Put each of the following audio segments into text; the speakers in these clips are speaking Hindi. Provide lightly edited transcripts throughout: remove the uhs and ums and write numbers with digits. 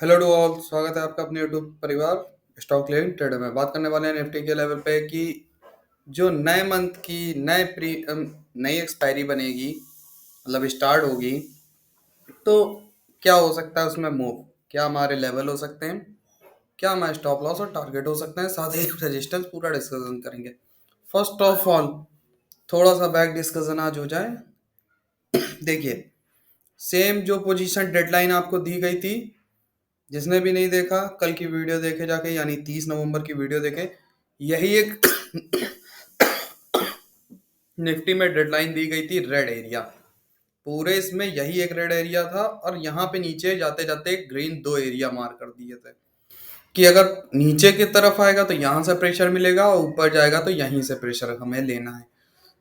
हेलो टू ऑल, स्वागत है आपका अपने यूट्यूब परिवार स्टॉक क्लियरिंग ट्रेडर में। बात करने वाले हैं निफ्टी के लेवल पे कि जो नए मंथ की नई एक्सपायरी बनेगी, मतलब स्टार्ट होगी, तो क्या हो सकता है उसमें मूव, क्या हमारे लेवल हो सकते हैं, क्या हमारे स्टॉप लॉस और टारगेट हो सकते हैं, साथ ही रेजिस्टेंस पूरा डिस्कशन करेंगे। फर्स्ट ऑफ ऑल थोड़ा सा बैक डिस्कशन आज हो जाए। देखिए, सेम जो पोजीशन डेडलाइन आपको दी गई थी, जिसने भी नहीं देखा कल की वीडियो देखे जाके, यानी 30 नवंबर की वीडियो देखे। यही एक निफ्टी में डेडलाइन दी गई थी, रेड एरिया। पूरे इसमें यही एक रेड एरिया था और यहाँ पे नीचे जाते जाते ग्रीन दो एरिया मार कर दिए थे कि अगर नीचे की तरफ आएगा तो यहाँ से प्रेशर मिलेगा और ऊपर जाएगा तो यहीं से प्रेशर हमें लेना है।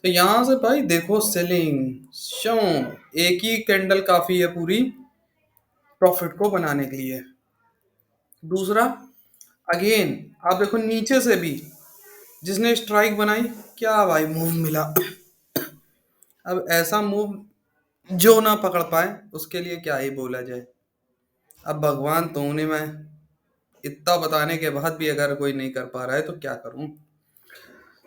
तो यहाँ से भाई देखो, सेलिंग शो, एक ही कैंडल काफी है पूरी प्रॉफिट को बनाने के लिए। दूसरा, अगेन आप देखो नीचे से भी जिसने स्ट्राइक बनाई, क्या भाई मूव मिला। अब ऐसा मूव जो ना पकड़ पाए उसके लिए क्या ही बोला जाए। अब भगवान तो उन्हें, मैं इतना बताने के बाद भी अगर कोई नहीं कर पा रहा है तो क्या करूं।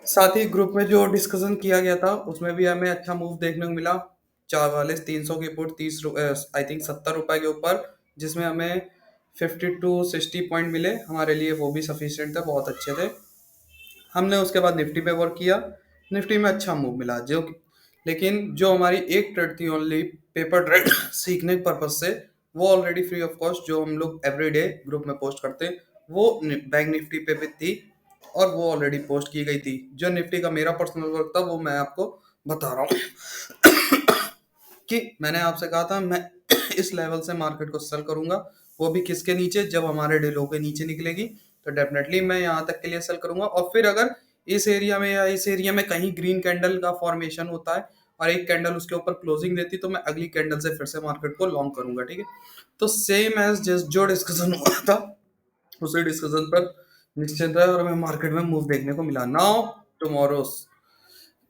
साथ ही ग्रुप में जो डिस्कशन किया गया था उसमें भी हमें अच्छा मूव देखने को मिला। 4300 की पुट 30 आई थिंक 70 रुपए के ऊपर, जिसमें हमें 50 to 60 पॉइंट मिले हमारे लिए, वो भी सफिशिएंट थे, बहुत अच्छे थे। हमने उसके बाद निफ्टी पे वर्क किया, निफ्टी में अच्छा मूव मिला लेकिन जो हमारी एक ट्रेड थी ओनली पेपर ट्रेड सीखने के पर्पज से, वो ऑलरेडी फ्री ऑफ कॉस्ट जो हम लोग एवरीडे ग्रुप में पोस्ट करते हैं, वो बैंक निफ्टी पे भी थी और वो ऑलरेडी पोस्ट की गई थी। जो निफ्टी का मेरा पर्सनल वर्क था वो मैं आपको बता रहा हूँ कि मैंने आपसे कहा था मैं इस लेवल से मार्केट को सेल करूंगा, वो भी किसके नीचे, जब हमारे डिलो के नीचे निकलेगी तो डेफिनेटली मैं यहाँ तक के लिए सेल करूंगा। और फिर अगर इस एरिया में या इस एरिया में कहीं ग्रीन कैंडल का फॉर्मेशन होता है और एक कैंडल उसके ऊपर क्लोजिंग देती, तो मैं अगली कैंडल से फिर से मार्केट को लॉन्ग करूंगा। ठीक है, तो सेम एज जो डिस्कशन हुआ था उसी डिस्कशन पर निश्चिंत है और हमें मार्केट में मूव देखने को मिला। नाउ टुमारोस,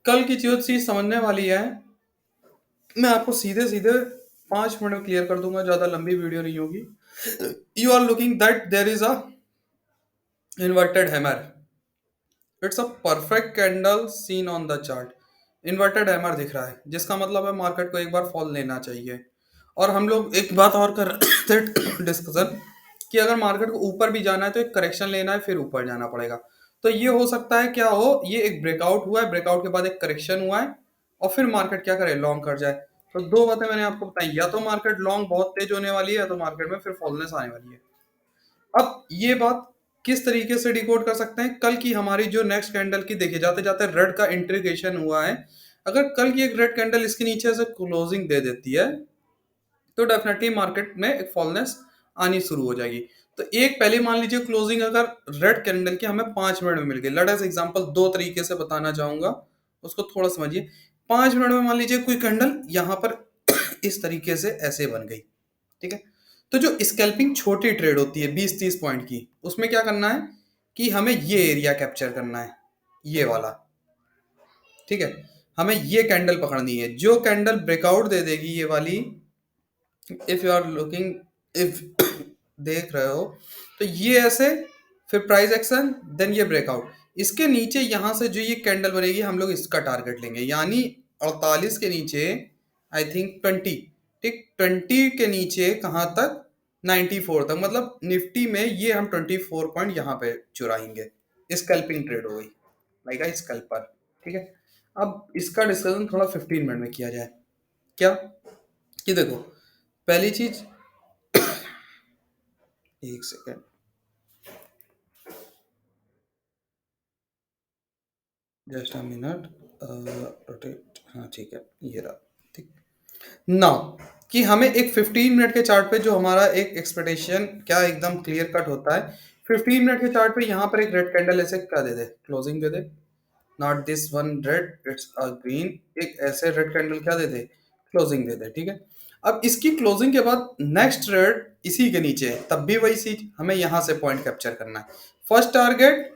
कल की चीज समझने वाली है, मैं आपको सीधे सीधे 5 मिनट में क्लियर कर दूंगा, ज्यादा लंबी वीडियो नहीं होगी। You are looking that there is a inverted hammer, it's a perfect candle scene on the chart. Inverted hammer दिख रहा है, जिसका मतलब है मार्केट को एक बार फॉल लेना चाहिए। और हम लोग एक बात और कर रहे थे डिस्कशन कि अगर मार्केट को ऊपर भी जाना है तो एक करेक्शन लेना है, फिर ऊपर जाना पड़ेगा। तो ये हो सकता है क्या हो, ये एक ब्रेकआउट हुआ है, ब्रेकआउट के बाद एक करेक्शन हुआ है और फिर मार्केट क्या करे, लॉन्ग कर जाए। तो दो बातें मैंने आपको बताई, या तो मार्केट लॉन्ग बहुत तेज होने वाली है या तो मार्केट में फिर फॉलनेस आने वाली है। अब ये बात किस तरीके से डिकोड कर सकते हैं, कल की हमारी जो नेक्स्ट कैंडल की देखिए, जाते जाते रेड का इंट्रीगेशन हुआ है। अगर कल की एक रेड कैंडल इसके नीचे से क्लोजिंग दे देती है तो डेफिनेटली मार्केट में एक फॉलनेस आनी शुरू हो जाएगी। तो एक पहले मान लीजिए क्लोजिंग अगर रेड कैंडल की हमें 5 मिनट में मिल गई, लेट अस एग्जांपल दो तरीके से बताना चाहूंगा, उसको थोड़ा समझिए। 5 मिनट में मान लीजिए कोई कैंडल यहाँ पर इस तरीके से ऐसे बन गई, ठीक है। तो जो स्कैल्पिंग छोटी ट्रेड होती है 20-30 पॉइंट की, उसमें क्या करना है कि हमें ये एरिया कैप्चर करना है, ये वाला, ठीक है। हमें ये कैंडल पकड़नी है, जो कैंडल ब्रेकआउट दे देगी ये वाली, if you are looking, if देख रहे हो तो ये ऐसे, फिर प्राइस एक्शन, देन ये ब्रेकआउट, इसके नीचे यहां से जो ये कैंडल बनेगी हम लोग इसका टारगेट लेंगे, यानी 48 के नीचे आई थिंक 20, ठीक 20 के नीचे कहां तक, 94 तक, मतलब निफ्टी में ये हम 24 पॉइंट यहाँ पे चुराएंगे। स्कैल्पिंग ट्रेड हो गई, लाइक स्कैल्पर, ठीक है। अब इसका डिस्कशन थोड़ा 15 मिनट में किया जाए। क्या कि देखो, पहली चीज, एक second, just a minute, rotate, हाँ ठीक है, ये रहा, ठीक। नाउ कि हमें एक 15 मिनट के चार्ट पे जो हमारा एक एक्सपेक्टेशन क्या एकदम क्लियर कट होता है, 15 मिनट के चार्ट पे यहाँ पर एक रेड कैंडल ऐसे क्या दे दे, क्लोजिंग दे दे, not this one red, it's a green, एक ऐसे रेड कैंडल क्या दे दे, क्लोजिंग दे दे, ठीक है। अब इसकी क्लोजिंग के बाद नेक्स्ट रेड इसी के नीचे है, तब भी वही चीज हमें यहाँ से पॉइंट कैप्चर करना है। फर्स्ट टारगेट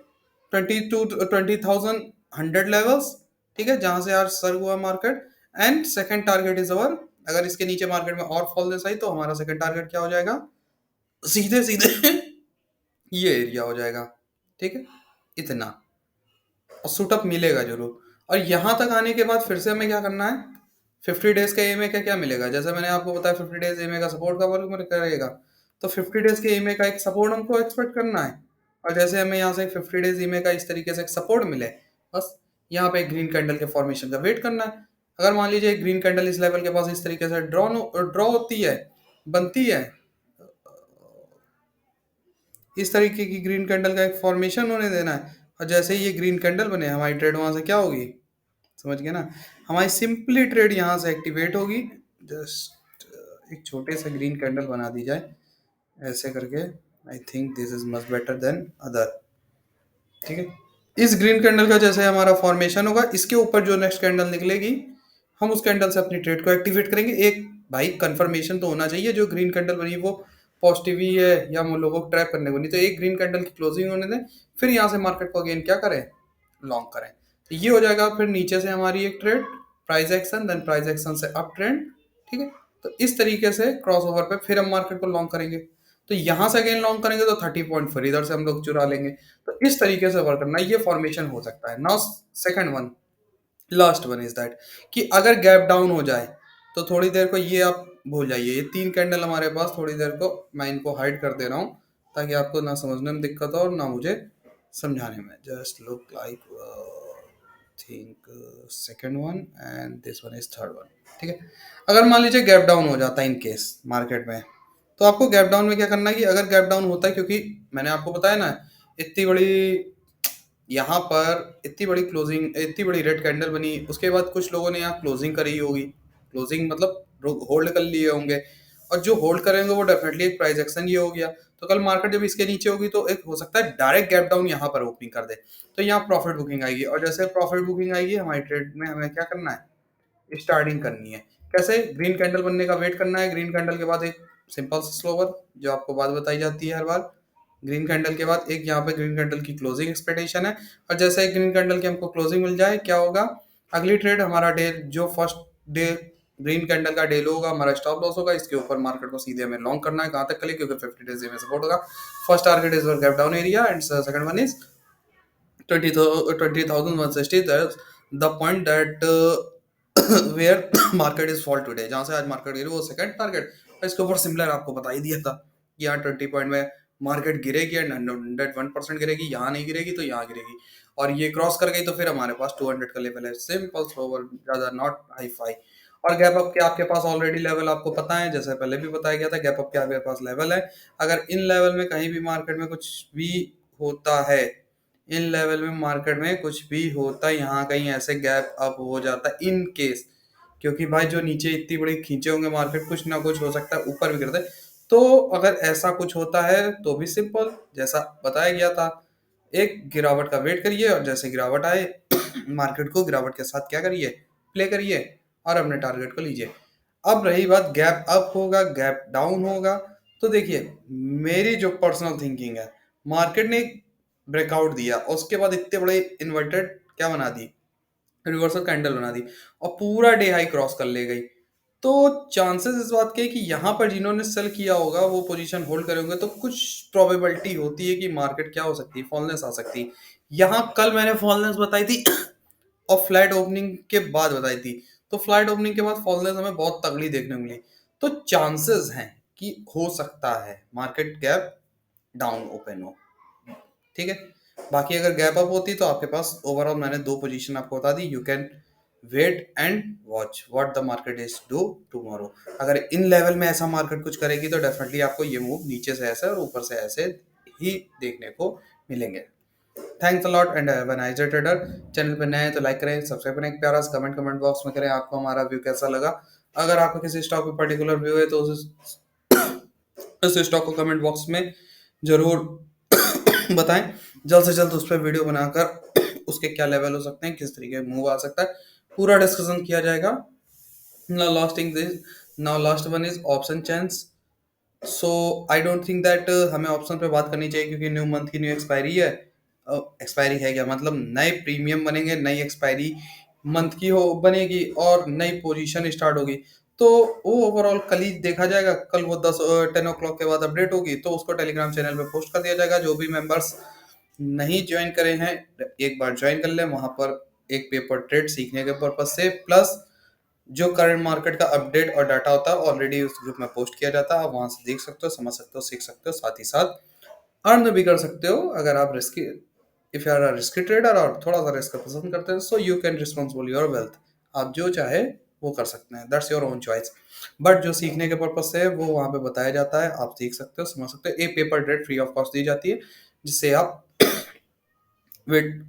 20,100 लेवल्स, ठीक है, जहां से आज सर्व हुआ market. And second target is our, अगर इसके नीचे मार्केट में और फॉल दे सही तो हमारा सेकंड टारगेट क्या हो जाएगा, सीधे सीधे ये एरिया हो जाएगा। ठीक है, इतना, और सुटअप मिलेगा जरूर। और यहाँ तक आने के बाद फिर से हमें क्या करना है, 50 डेज के ईएमए का क्या मिलेगा, जैसे मैंने आपको बताया 50 डेज ईएमए का सपोर्ट का वर्क करेगा, तो 50 डेज के ईएमए का एक सपोर्ट हमको एक्सपेक्ट करना है। और जैसे हमें यहाँ से 50 डेज ईएमए का इस तरीके से एक सपोर्ट मिले, बस यहाँ पे एक ग्रीन कैंडल के फॉर्मेशन का वेट करना है। अगर मान लीजिए एक ग्रीन कैंडल इस लेवल के पास इस तरीके से ड्रॉ होती है, बनती है, इस तरीके की ग्रीन कैंडल का एक फॉर्मेशन होने देना है। और जैसे ही ये ग्रीन कैंडल बने, हमारी ट्रेड वहां से क्या होगी, समझ गए ना, हमारी सिंपली ट्रेड यहाँ से एक्टिवेट होगी। जस्ट एक छोटे से ग्रीन कैंडल बना दी जाए ऐसे करके, I think this is much better than other. ठीक है, इस ग्रीन कैंडल का जैसे हमारा फॉर्मेशन होगा, इसके ऊपर जो नेक्स्ट कैंडल निकलेगी, हम उस कैंडल से अपनी ट्रेड को एक्टिवेट करेंगे। एक भाई कंफर्मेशन तो होना चाहिए, जो ग्रीन कैंडल बनी वो पॉजिटिव ही है या हम लोगों को ट्रैप करने को नहीं, तो एक ग्रीन कैंडल की क्लोजिंग होने दें, फिर यहाँ से मार्केट को अगेन क्या करें, लॉन्ग करें। तो ये हो जाएगा फिर नीचे से हमारी एक trade, price action, then price action से अप ट्रेंड। ठीक है, तो इस तरीके से क्रॉस ओवर पे फिर हम मार्केट को लॉन्ग करेंगे। तो यहाँ से अगेन लॉन्ग करेंगे तो 30 पॉइंट फिर इधर से हम लोग चुरा लेंगे। तो इस तरीके से वर्क करना, ये फॉर्मेशन हो सकता है। Now second one, last one is that, कि अगर गैप डाउन हो जाए तो थोड़ी देर को ये आप भूल जाइए, ये 3 कैंडल हमारे पास, थोड़ी देर को मैं इनको हाइड कर दे रहा हूँ ताकि आपको ना समझने में दिक्कत हो और ना मुझे समझाने में। Just look like think second one and this one is third one. ठीक है, अगर मान लीजिए गैप डाउन हो जाता है इन केस मार्केट में, तो आपको गैप डाउन में क्या करना है कि अगर गैप डाउन होता है, क्योंकि मैंने आपको बताया ना, इतनी बड़ी यहाँ पर इतनी बड़ी क्लोजिंग, इतनी बड़ी रेड कैंडल बनी, उसके बाद कुछ लोगों ने यहाँ क्लोजिंग करी होगी, क्लोजिंग मतलब होल्ड कर लिए होंगे, और जो होल्ड करेंगे वो डेफिनेटली एक प्राइस एक्शन ये हो गया। तो कल मार्केट जब इसके नीचे होगी तो एक हो सकता है डायरेक्ट गैप डाउन यहाँ पर ओपनिंग कर दे, तो यहाँ प्रॉफिट बुकिंग आएगी। और जैसे प्रॉफिट बुकिंग आएगी, हमारी ट्रेड में हमें क्या करना है, स्टार्टिंग करनी है। कैसे, ग्रीन कैंडल बनने का वेट करना है, ग्रीन कैंडल के बाद एक सिंपल स्लोवर, जो आपको बात बताई जाती है हर बार, ग्रीन कैंडल के बाद एक यहाँ पे ग्रीन कैंडल की क्लोजिंग एक्सपेक्टेशन है। और जैसे एक ग्रीन कैंडल की हमको क्लोजिंग मिल जाए, क्या होगा, अगली ट्रेड हमारा डे, जो फर्स्ट डे ग्रीन कैंडल का डे लो होगा, हमारा स्टॉप लॉस होगा, इसके ऊपर मार्केट को सीधे हमें लॉन्ग करना है। कहाँ तक के लिए, क्योंकि 50 डेज में सपोर्ट होगा। First target is gap down area and second one is 20,160, the point that where market is fall today, जहां से आज मार्केट गिरी, वो सेकंड टारगेट। इसके ऊपर सिमिलर आपको बता ही दिया था कि यहाँ 20 पॉइंट में मार्केट गिरेगी एंड 101% गिरेगी, यहाँ नहीं गिरेगी तो यहाँ गिरेगी, और ये क्रॉस कर गई तो फिर हमारे पास 200 का लेवल है, सिंपल स्लोवर, ज्यादा नॉट हाई फाई। और गैप अप के आपके पास ऑलरेडी लेवल आपको पता है, जैसे पहले भी बताया गया था, गैप अप के आपके पास लेवल है। अगर इन लेवल में कहीं भी मार्केट में कुछ भी होता है, इन लेवल में मार्केट में कुछ भी होता है, यहाँ कहीं ऐसे गैप अप हो जाता है इन केस, क्योंकि भाई जो नीचे इतनी बड़ी खींचे होंगे मार्केट, कुछ ना कुछ हो सकता है ऊपर भी गिरते, तो अगर ऐसा कुछ होता है तो भी सिंपल जैसा बताया गया था, एक गिरावट का वेट करिए, और जैसे गिरावट आए मार्केट को गिरावट के साथ क्या करिए, प्ले करिए और अपने टारगेट को लीजिए। अब रही बात, गैप अप होगा, गैप डाउन होगा, तो देखिए मेरी जो पर्सनल थिंकिंग है, मार्केट ने ब्रेकआउट दिया, उसके बाद इतने बड़े इन्वर्टेड क्या बना दी, रिवर्सल कैंडल बना दी, और पूरा डे हाई क्रॉस कर ले गई, तो चांसेस इस बात के कि यहाँ पर जिन्होंने सेल किया होगा वो पोजीशन होल्ड करे होंगे, तो कुछ प्रोबेबिलिटी होती है कि मार्केट क्या हो सकती है, फॉलनेस आ सकती है। यहाँ कल मैंने फॉलनेस बताई थी और फ्लैट ओपनिंग के बाद बताई थी, तो फ्लैट ओपनिंग के बाद फॉलनेस हमें बहुत तगड़ी देखने को मिली, तो चांसेस हैं कि हो सकता है मार्केट गैप डाउन ओपन हो। ठीक है, बाकी अगर गैप अप होती तो आपके पास ओवरऑल मैंने 2 पोजीशन आपको बता दी, you can wait and watch what the market is do tomorrow. अगर इन लेवल में ऐसा मार्केट कुछ करेगी तो डेफिनेटली आपको ये मूव नीचे से ऐसे और ऊपर से ऐसे ही देखने को मिलेंगे। Thanks a lot and have a nice day trader. Channel पे नए हैं तो लाइक करें, सब्सक्राइब करें, एक प्यारा सा कमेंट बॉक्स में करें आपको हमारा व्यू कैसा लगा। अगर आपको किसी स्टॉक पे पर्टिकुलर व्यू है तो उस स्टॉक को कमेंट बॉक्स में जरूर बताएं, जल्द से जल्द उस पर वीडियो बनाकर उसके क्या लेवल हो सकते हैं, किस तरीके का मूव आ सकता है, पूरा डिस्कशन किया जाएगा। Now last one is option change. So I don't think that हमें ऑप्शन पे बात करनी चाहिए, क्योंकि न्यू मंथ की न्यू एक्सपायरी है। एक्सपायरी है क्या मतलब, नए प्रीमियम बनेंगे, नई एक्सपायरी मंथ की हो बनेगी और नई पोजीशन स्टार्ट होगी, तो वो ओवरऑल कल ही देखा जाएगा। कल वो 10 10 o'clock के बाद अपडेट होगी तो उसको टेलीग्राम चैनल पे पोस्ट कर दिया जाएगा। जो भी मेंबर्स नहीं ज्वाइन करे हैं एक बार ज्वाइन कर लें, वहां पर एक पेपर ट्रेड सीखने के पर्पज से, प्लस जो करंट मार्केट का अपडेट और डाटा होता है ऑलरेडी उस ग्रुप में पोस्ट किया जाता है। आप वहां से देख सकते हो, समझ सकते हो, सीख सकते हो, साथ ही साथ अर्न भी कर सकते हो। अगर आप risky, if you are a risky trader और थोड़ा सा रिस्क पसंद करते हैं, so you can responsible your wealth. आप जो चाहे वो कर सकते हैं, that's your own choice. But जो सीखने के पर्पज से है वो वहाँ पे बताया जाता है, आप सीख सकते हो, समझ सकते हो। एक paper trade free of cost दी जाती है जिससे आप वेट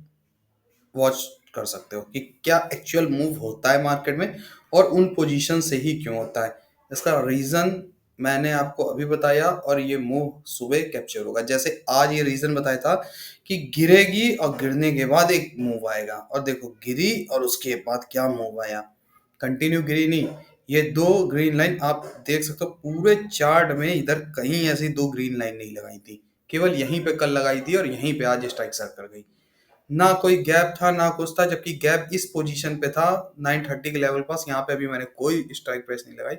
वॉच कर सकते हो कि क्या एक्चुअल मूव होता है मार्केट में और उन पोजीशन से ही क्यों होता है। इसका रीजन मैंने आपको अभी बताया और ये मूव सुबह कैप्चर होगा। जैसे आज ये रीजन बताया था कि गिरेगी और गिरने के बाद एक मूव आएगा, और देखो गिरी और उसके बाद क्या मूव आया। कंटिन्यू गिरी नहीं, ये दो ग्रीन लाइन आप देख सकते हो पूरे चार्ट में। इधर कहीं ऐसी दो ग्रीन लाइन नहीं लगाई थी, केवल यहीं पे कल लगाई थी और यहीं पे आज स्ट्राइक सर कर गई। ना कोई गैप था ना कुछ था, जबकि गैप इस पोजीशन पे था 930 के लेवल पास। यहाँ पे अभी मैंने कोई स्ट्राइक प्राइस नहीं लगाई,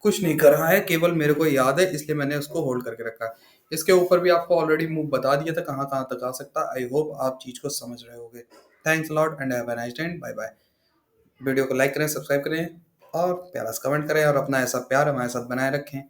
कुछ नहीं कर रहा है, केवल मेरे को याद है इसलिए मैंने उसको होल्ड करके रखा है। इसके ऊपर भी आपको ऑलरेडी मूव बता दिया था कहाँ कहाँ तक आ सकता है। आई होप आप चीज को समझ रहे होगे। Thanks lot and have a nice day, bye bye. Video को लाइक करें, सब्सक्राइब करें और प्यारा सा कमेंट करें और अपना ऐसा प्यार हमारे साथ बनाए रखें।